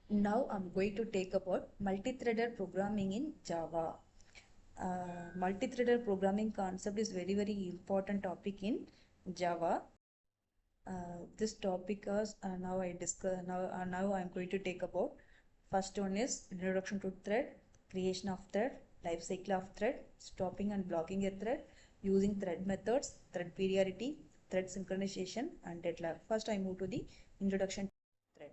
Now I'm going to take about multi-threaded programming in Java. Multi-threaded programming concept is very important topic in Java. This topic is now I discuss now I'm going to take about. First one is introduction to thread, creation of thread, life cycle of thread, stopping and blocking a thread, using thread methods, thread periodicity, thread synchronization, and deadlock. First I move to the introduction to thread.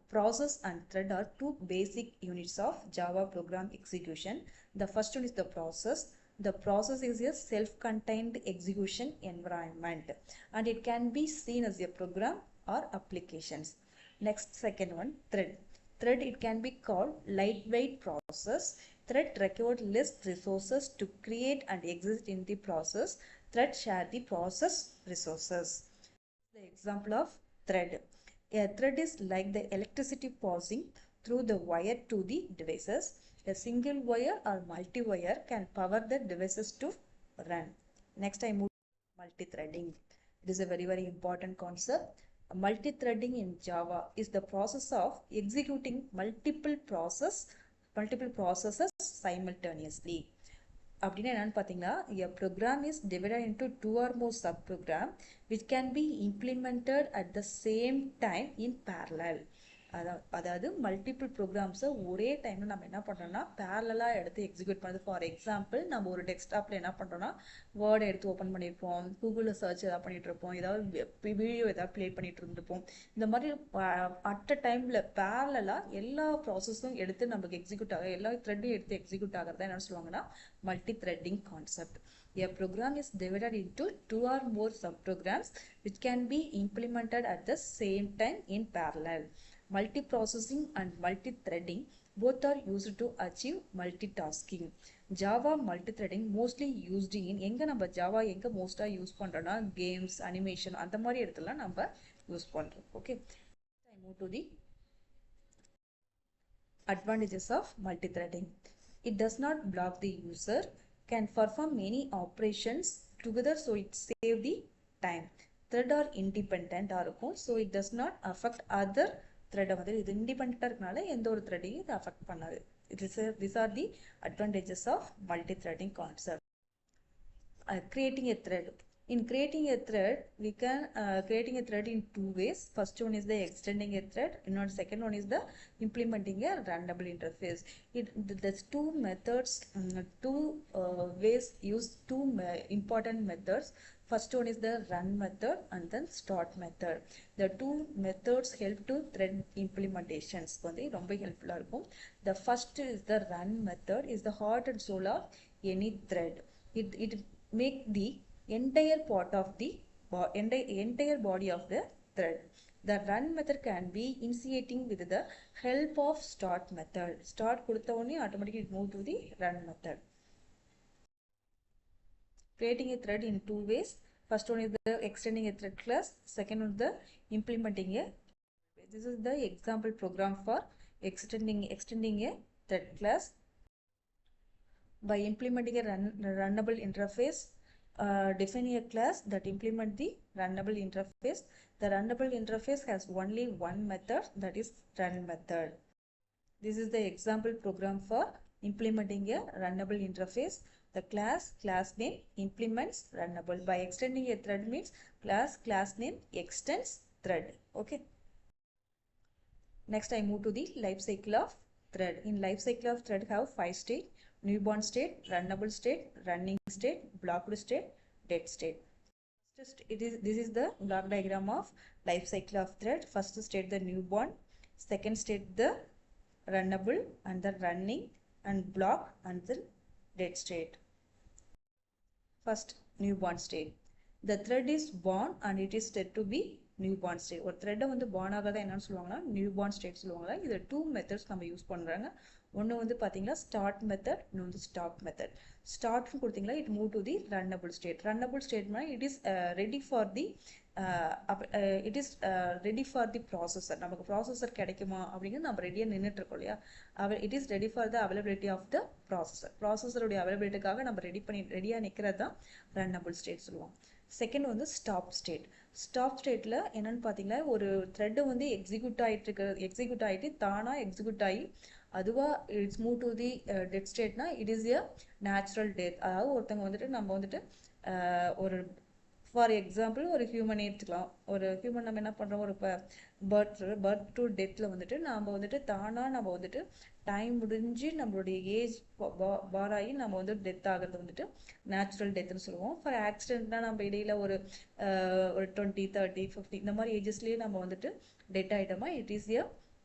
Process and thread are two basic units of Java program execution. The first one is the process. The process is a self-contained execution environment and it can be seen as a program or applications. Next, second one, thread. Thread, it can be called lightweight process. Thread requires less resources to create and exist in the process. Thread share the process resources. The example of thread. A thread is like the electricity passing through the wire to the devices. A single wire or multi-wire can power the devices to run. Next I move to multi-threading. It is a very important concept. Multi-threading in Java is the process of executing multiple processes simultaneously. அப்படின்னா என்னன்னு பார்த்தீங்கன்னா a program is divided into two or more subprogram which can be implemented at the same time in parallel. அதாவது multiple ப்ரோக்ராம்ஸை ஒரே டைமில் நம்ம என்ன பண்ணுறோம்னா பேரலாக எடுத்து எக்ஸிக்யூட் பண்ணுறது. ஃபார் எக்ஸாம்பிள் நம்ம ஒரு டெஸ்க்டாப்பில் என்ன பண்ணுறோம்னா வேர்டை எடுத்து ஓப்பன் பண்ணியிருப்போம், கூகுளில் சர்ச் எதாவது பண்ணிட்டு இருப்போம், ஏதாவது வீடியோ ஏதாவது ப்ளே பண்ணிட்டு இருந்துப்போம். இந்த மாதிரி அட் அ டைமில் பேரலாக எல்லா ப்ராசஸும் எடுத்து நமக்கு எக்ஸிக்யூட் ஆக எல்லா த்ரெட்டையும் எடுத்து எக்ஸிக்யூட் ஆகிறதா என்ன சொல்லுவாங்கன்னா multi-threading concept. A program is divided into two or more subprograms which can be implemented at the same time in parallel. Multiprocessing and multi-threading both are used to achieve multitasking. Java multi-threading mostly used in எங்க நம்ம Java எங்க மோஸ்டா use பண்றோம்னா games, animation அந்த மாதிரி இடத்துல நம்ம use பண்றோம். Okay, I move to the advantages of multi-threading. It does not block the user, can perform many operations together, so it save the time. Thread are independent இருக்கும், so it does not affect other thread. வந்து இது இண்டிபெண்டா இருக்கனால எந்த ஒரு த்ரெட்டையும் இது affect பண்ணாது. These are the advantages of multi-threading concept. Creating a thread. In creating a thread, we can creating a thread in two ways. First one is the extending a thread, and second one is the implementing a runnable interface. There's two methods, two ways use two important methods. First one is the run method and then start method. The two methods help to thread implementations. வந்து ரொம்ப ஹெல்ப்ஃபுல்லா இருக்கும். The first is the run method is the heart and soul of any thread. It make the entire part of the entire body of the thread. The run method can be initiating with the help of start method. Start கொடுத்த உடனே automatically move to the run method. Creating a thread in two ways. First one is the extending a thread class. Second one is the implementing a. This is the example program for extending a thread class. By implementing a runnable interface, defining a class that implement the runnable interface. The runnable interface has only one method, that is run method. This is the example program for implementing a runnable interface. The class name implements runnable. By extending a thread means class name extends thread. Okay. Next I move to the life cycle of thread. In life cycle of thread have 5 state: newborn state, runnable state, running state, blocked state, dead state. This is the block diagram of life cycle of thread. First state the newborn, second state the runnable, and the running and block, and the dead state. First, newborn state. The thread is born and it is said to be newborn state. ஒரு thread வந்து born ஆகாத என்னன்னு சொல்லுவாங்கன்னா newborn state சொல்லுவாங்க. இது two methods நம்ம use பண்றாங்க. ஒன்று வந்து பார்த்தீங்கன்னா ஸ்டார்ட் மெத்தட், இன்னொன்று வந்து ஸ்டாப் மெத்தட். ஸ்டார்ட்னு கொடுத்தீங்களா it move to the runnable state. Runnable ஸ்டேட்னா it is ready for the ready for the processor. நமக்கு ப்ராசஸர் கிடைக்குமா அப்படிங்கிறது நம்ம ரெடியாக நின்றுட்டு இருக்கோம் இல்லையா. It is ready for the availability of the processor. ப்ராசஸருடைய அவைலபிலிட்டிக்காக நம்ம ரெடியாக நிற்கிறது தான் ரன்னபிள் ஸ்டேட் சொல்லுவோம். செகண்ட் வந்து ஸ்டாப் ஸ்டேட். ஸ்டாப் ஸ்டேட்டில் என்னென்னு பார்த்தீங்கன்னா ஒரு த்ரெட்டு வந்து எக்ஸிக்யூட் ஆகிட்டு தானாக எக்ஸிக்யூட் ஆகி அதுவாக it's move to the death ஸ்டேட்னா it is a natural death. அதாவது ஒருத்தவங்க வந்துட்டு நம்ம வந்துட்டு ஒரு ஃபார் எக்ஸாம்பிள் ஒரு ஹியூமன் எடுத்துக்கலாம். ஒரு ஹியூமன் நம்ம என்ன பண்ணுறோம், ஒரு பர்த் டு டெத்தில் வந்துட்டு நம்ம வந்துட்டு தானாக நம்ம வந்துட்டு டைம் முடிஞ்சு நம்மளுடைய ஏஜ் பாராகி நம்ம வந்து டெத் ஆகிறது வந்துட்டு நேச்சுரல் டெத்துன்னு சொல்லுவோம். ஃபார் ஆக்சிடென்ட்னா நம்ம இடையில ஒரு 20, 30, 50 இந்த மாதிரி ஏஜஸ்லேயே நம்ம வந்துட்டு டெத் ஆகிட்டோமா இட் இஸ் எ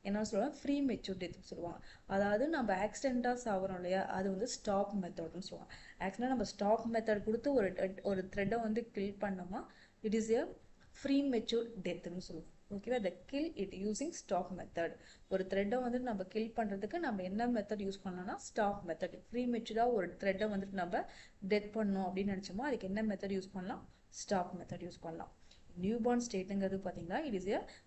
என்ன சொல்லுவாங்க ஃப்ரீ மெச்சூர் டெத்னு சொல்லுவாங்க. அதாவது நம்ம ஆக்சிடென்ட்டாக சாகிறோம் இல்லையா, அது வந்து ஸ்டாப் மெத்தட்னு சொல்லுவாங்க. ஆக்சுவலாக நம்ம ஸ்டாப் மெத்தட் கொடுத்து ஒரு த்ரெட்டை வந்து கில் பண்ணோமா it is a premature டெத்துன்னு சொல்லுவோம். ஓகேவா, the kill it using stop method. ஒரு த்ரெட்டை வந்து நம்ம கில் பண்ணுறதுக்கு நம்ம என்ன மெத்தட் யூஸ் பண்ணலாம்னா ஸ்டாப் மெத்தட். ஃப்ரீ மெச்சூராக ஒரு த்ரெட்டை வந்துட்டு நம்ம டெத் பண்ணோம் அப்படின்னு நினச்சோமோ அதுக்கு என்ன மெத்தட் யூஸ் பண்ணலாம், ஸ்டாப் மெத்தட் யூஸ் பண்ணலாம். நியூ பார்ன் ஸ்டேட்டுங்கிறது பார்த்தீங்கன்னா இட் இஸ்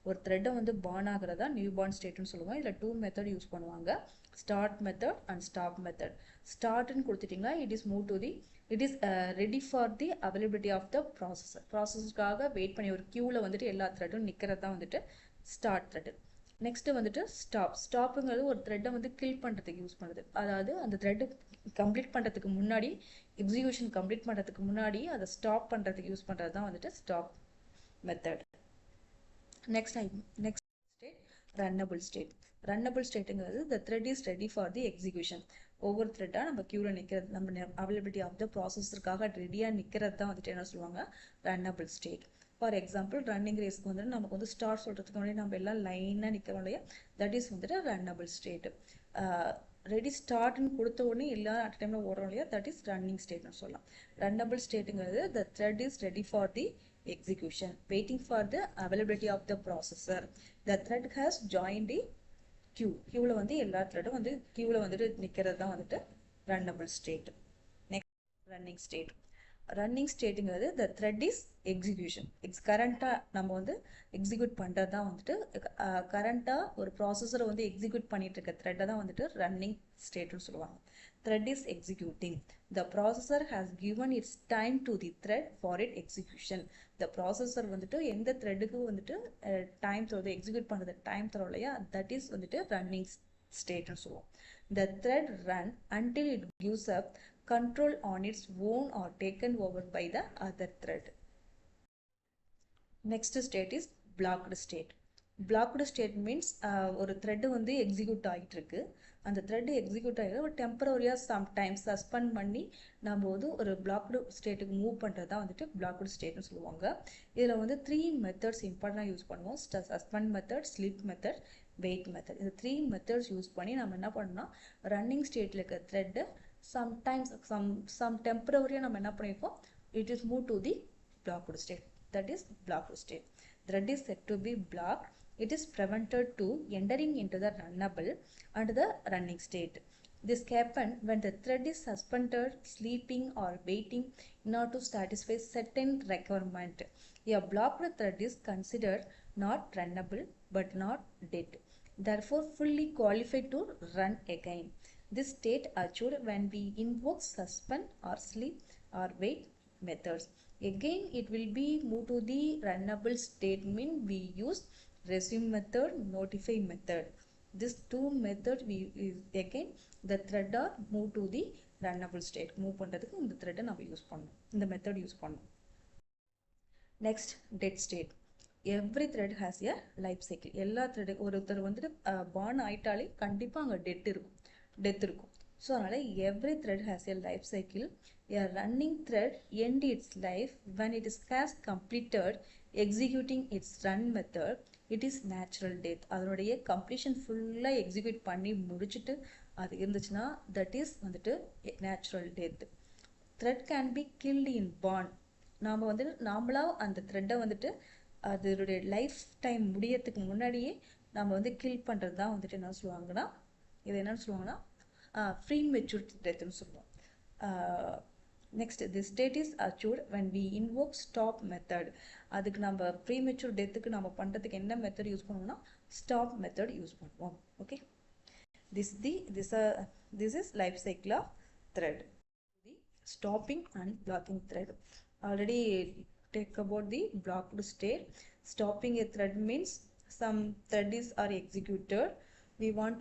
ஒரு த்ரெட்டை வந்து பார்ன் ஆகிறதா நியூ பார்ன் ஸ்டேட்னு சொல்லுவாங்க. இதில் 2 மெத்தட் யூஸ் பண்ணுவாங்க, start method and stop method. ஸ்டார்ட்னு கொடுத்துட்டிங்கன்னா it is move to the it is ready for the availability of the ப்ராசஸருக்காக வெயிட் பண்ணி ஒரு க்யூவில் வந்துட்டு எல்லா த்ரெட்டும் நிற்கிறது தான் வந்துட்டு ஸ்டார்ட் த்ரெட்டு. நெக்ஸ்ட்டு வந்துட்டு ஸ்டாப்புங்கிறது ஒரு த்ரெட்டை வந்து கில் பண்ணுறதுக்கு யூஸ் பண்ணுறது. அதாவது அந்த த்ரெட்டு கம்ப்ளீட் பண்ணுறதுக்கு முன்னாடி எக்ஸிக்யூஷன் கம்ப்ளீட் பண்ணுறதுக்கு முன்னாடி அதை ஸ்டாப் பண்ணுறதுக்கு யூஸ் பண்ணுறது தான் வந்துட்டு stop method. Next state runnable state. Runnable ஸ்டேட்டுங்கிறது the thread is ready for the execution. ஒவ்வொரு த்ரெட்டாக நம்ம க்யூவில் நிற்கிறது, நம்ம அவைலபிலிட்டி ஆஃப் த ப்ராசஸருக்காக ரெடியாக நிற்கிறது தான் வந்துட்டு என்ன சொல்லுவாங்க runnable state. For example running ரேஸ்க்கு வந்துட்டு நமக்கு வந்து ஸ்டார்ட் சொல்கிறதுக்கு முன்னாடி நம்ம எல்லாம் லைனாக நிற்கிறோம் இல்லையா, தட் இஸ் வந்துட்டு ரன்னபிள் ஸ்டேட். ரெடி ஸ்டார்ட்னு கொடுத்த உடனே எல்லா அட் டைமில் ஓடுறோம் இல்லையா, தட் இஸ் ரன்னிங் ஸ்டேட்னு சொல்லலாம். ரன்னபிள் ஸ்டேட்டுங்கிறது the thread is ready for the execution, waiting for the availability of the processor. The thread has joined the queue. queueல வந்து எல்லா த்ரெட்டும் வந்து queueல வந்துட்டு நிக்கிறது தான் வந்துட்டு runnable state. Next, running state. running stateங்கிறது the thread is execution. கரண்டா நம்ம வந்து எக்ஸிக்யூட் பண்ணுறது தான் வந்துட்டு கரண்டாக ஒரு ப்ராசஸரை வந்து எக்ஸிக்யூட் பண்ணிட்டு இருக்க த்ரெட்டை தான் வந்துட்டு ரன்னிங் ஸ்டேட்னு சொல்லுவாங்க. thread is executing. The processor has given its time to the thread for its execution. The processor வந்துட்டு எந்த த்ரெட்டுக்கு வந்துட்டு டைம் தருது, எக்ஸிக்யூட் பண்ணுறது டைம் தரும் இல்லையா, தட் இஸ் வந்துட்டு ரன்னிங் ஸ்டேட்னு சொல்லுவோம். The thread run until it gives up control on its own or taken over by the other thread. Next state is blocked state. blocked state means ஒரு thread வந்து execute ஆகிட்டு இருக்கு, அந்த thread execute ஆகிடுது ஒரு டெம்பரரியாக sometimes suspend பண்ணி நம்ம வந்து ஒரு பிளாக்டு ஸ்டேட்டுக்கு மூவ் பண்ணுறது தான் வந்துட்டு பிளாக்டு ஸ்டேட்னு சொல்லுவாங்க. இதில் வந்து 3 மெத்தட்ஸ் இம்பார்ட்டண்டாக யூஸ் பண்ணுவோம். Suspend method, sleep method, wait method. இந்த 3 மெத்தட்ஸ் யூஸ் பண்ணி நம்ம என்ன பண்ணோம்னா ரன்னிங் ஸ்டேட்டில் இருக்க த்ரெட்டை சம்டைம்ஸ் சம் டெம்பரரியாக நம்ம என்ன பண்ணியிருப்போம், it is move to the blocked state, that is blocked state. thread is said to be blocked. It is prevented to entering into the runnable and the running state. This happens when the thread is suspended, sleeping or waiting in order to satisfy certain requirement. A blocked thread is considered not runnable but not dead, therefore fully qualified to run again. This state occurs when we invoke suspend or sleep or wait methods. Again it will be moved to the runnable state mean we use resume method, notify method. This 2 method we again the thread are move to the runnable state. move பண்றதுக்கு இந்த thread நம்ம use பண்ணணும், இந்த method use பண்ணணும். Next dead state. Every thread has a life cycle. எல்லா thread ஒருத்தர் வந்துட்டு born ஆயிட்டாலே கண்டிப்பாக அங்கே டெத் இருக்கும். ஸோ அதனால் every thread has a life cycle. A running thread ends its life when it has completed executing its run method. It is natural death. அதனுடைய completion ஃபுல்லாக execute பண்ணி முடிச்சுட்டு அது இருந்துச்சுன்னா தட் இஸ் வந்துட்டு natural death. Thread can be killed in born. நாம் வந்துட்டு நாமளாக அந்த த்ரெட்டை வந்துட்டு அதனுடைய லைஃப் டைம் முடியறதுக்கு முன்னாடியே நம்ம வந்து கில் பண்ணுறது தான் வந்துட்டு என்ன சொல்லுவாங்கன்னா இது என்னன்னு சொல்லுவாங்கன்னா ஃப்ரீ மெச்சூர் டெத்துன்னு சொல்லுவோம். Next this state is achieved when we invoke stop method. அதுக்கு நம்ம ப்ரீமெச்சூர் டெத்துக்கு நம்ம பண்ணுறதுக்கு என்ன மெத்தட் யூஸ் பண்ணுவோம்னா ஸ்டாப் மெத்தட் யூஸ் பண்ணுவோம். Okay, this is life cycle of thread. The stopping and blocking thread. Already take about the blocked state. Stopping a thread means some thread is are executed. We want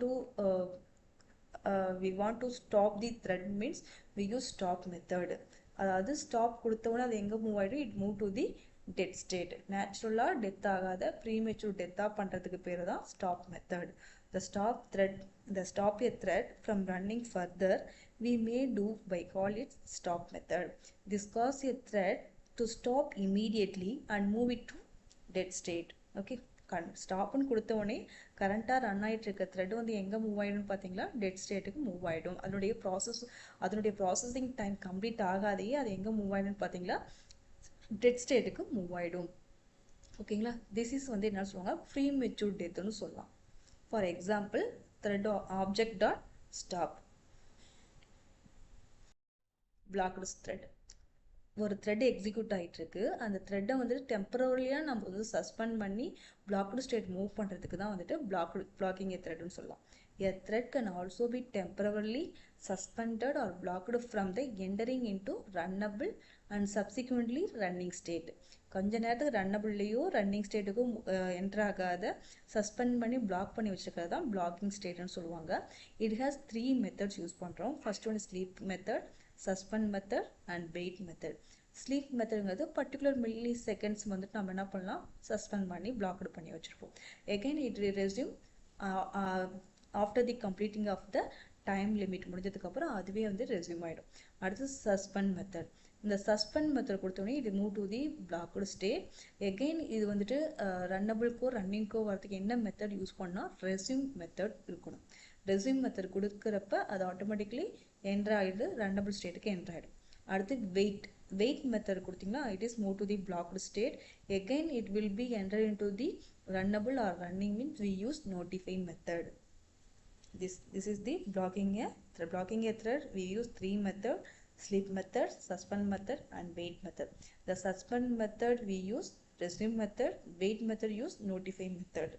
to stop the thread means we use stop method. அதாவது stop கொடுத்தோன்னே அது எங்கே move ஆகிடும், it move to the dead state. நேச்சுரலாக death ஆகாத premature டெத்தாக பண்ணுறதுக்கு பேர் தான் stop method. The stop a thread from running further we may do by call it stop method. This causes a thread to stop immediately and move it to dead state. Okay, ஸ்டாப்னு கொடுத்த உடனே கரண்ட்டாக run ஆகிட்டு இருக்க thread வந்து எங்கே move ஆகிடும்னு பார்த்தீங்களா, dead ஸ்டேட்டுக்கு move ஆகிடும். அதனுடைய ப்ராசஸிங் டைம் கம்ப்ளீட் ஆகாதையே அது எங்கே மூவ் ஆகிடும்னு பார்த்தீங்களா, டெட் ஸ்டேட்டுக்கு மூவ் ஆகிடும். ஓகேங்களா, திஸ் இஸ் வந்து என்ன சொல்லுவாங்க, ப்ரீ மெச்சூர் டெத்துன்னு சொல்லலாம். For example thread object dot stop blocked thread. ஒரு த்ரெட் எக்ஸிக்யூட் ஆகிட்டு இருக்கு, அந்த த்ரெட்டை வந்துட்டு டெம்பரரியாக நம்ம வந்து சஸ்பெண்ட் பண்ணி பிளாக்டு ஸ்டேட் மூவ் பண்ணுறதுக்கு தான் வந்துட்டு பிளாக்கிங் ஏ த்ரெட்னு சொல்லலாம். A thread can also be temporarily suspended or blocked from the entering into runnable and subsequently running state. கொஞ்ச நேரத்துக்கு ரன்னபிள்லேயோ ரன்னிங் ஸ்டேட்டுக்கும் என்டர் ஆகாத சஸ்பெண்ட் பண்ணி பிளாக் பண்ணி வச்சுருக்கிறது தான் பிளாக்கிங் ஸ்டேட்னு சொல்லுவாங்க. இட் ஹேஸ் 3 மெத்தட்ஸ் யூஸ் பண்ணுறோம். First one sleep method, suspend method and wait method. Sleep மெத்தடுங்கிறது பர்டிகுலர் மில்லி செகண்ட்ஸ் வந்துட்டு நம்ம என்ன பண்ணலாம், சஸ்பெண்ட் பண்ணி பிளாக்டு பண்ணி வச்சுருப்போம். Again it resume after the completing of the time limit முடிஞ்சதுக்கப்புறம் அதுவே வந்து ரெஸ்யூம் ஆகிடும். அடுத்து சஸ்பெண்ட் மெத்தட். இந்த சஸ்பெண்ட் மெத்தட் கொடுத்தோடனே இது move to the blocked state. Again இது வந்துட்டு ரன்னபிள்க்கோ ரன்னிங்க்கோ வரதுக்கு என்ன மெத்தட் யூஸ் பண்ணால் ரெஸ்யூம் மெத்தட் இருக்கணும். ரெஸ்யூம் மெத்தட் கொடுக்குறப்ப அது ஆட்டோமேட்டிக்லி என்டர் ஆகிடுது, ரன்னபிள் ஸ்டேட்டுக்கு என்டர் ஆகிடும். அடுத்து வெயிட் மெத்தட் கொடுத்தீங்கன்னா it is move to the blocked state. Again it will be enter in to the runnable or running means we use notify method. This is the blocking a thread. We use 3 methods: sleep method, suspend method and wait method. The suspend method we use resume method, wait method use notify method.